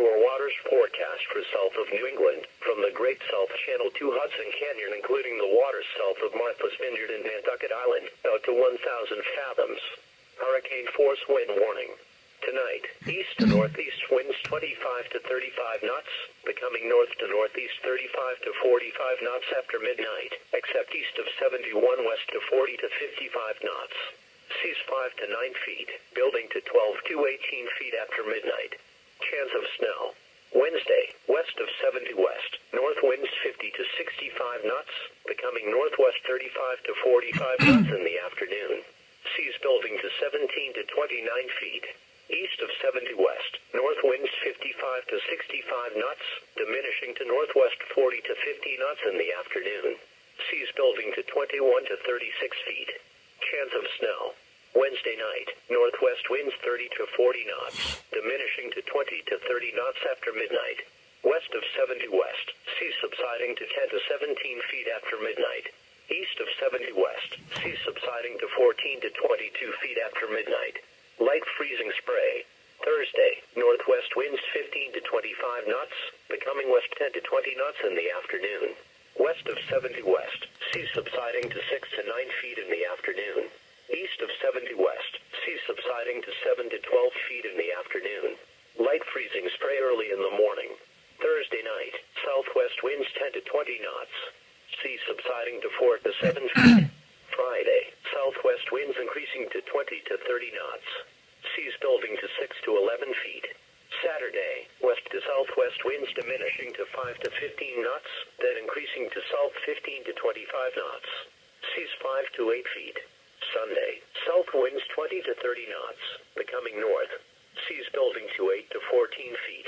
offshore waters forecast for south of New England, from the Great South Channel to Hudson Canyon, including the waters south of Martha's Vineyard and Nantucket Island, out to 1,000 fathoms. Hurricane force wind warning. Tonight, east to northeast winds 25 to 35 knots, becoming north to northeast 35 to 45 knots after midnight, except east of 71 west to 40 to 55 knots. Seas 5 to 9 feet, building to 12 to 18 feet after midnight. Chance of snow. Wednesday, west of 70 west, north winds 50 to 65 knots, becoming northwest 35 to 45 knots in the afternoon. Seas building to 17 to 29 feet. East of 70 west, north winds 55 to 65 knots, diminishing to northwest 40 to 50 knots in the afternoon. Seas building to 21 to 36 feet. Chance of snow. Wednesday night, northwest winds 30 to 40 knots, diminishing to 20 to 30 knots after midnight. West of 70 west, seas subsiding to 10 to 17 feet after midnight. East of 70 west, seas subsiding to 14 to 22 feet after midnight. Light freezing spray. Thursday, northwest winds 15 to 25 knots, becoming west 10 to 20 knots in the afternoon. West of 70 west, seas subsiding to 6 to 9 feet in the afternoon. East of 70 west, seas subsiding to 7 to 12 feet in the afternoon. Light freezing spray early in the morning. Thursday night, southwest winds 10 to 20 knots. Seas subsiding to 4 to 7 feet. Friday, southwest winds increasing to 20 to 30 knots. Seas building to 6 to 11 feet. Saturday, west to southwest winds diminishing to 5 to 15 knots, then increasing to south 15 to 25 knots. Seas 5 to 8 feet. Sunday, south winds 20 to 30 knots, becoming north. Seas building to 8 to 14 feet.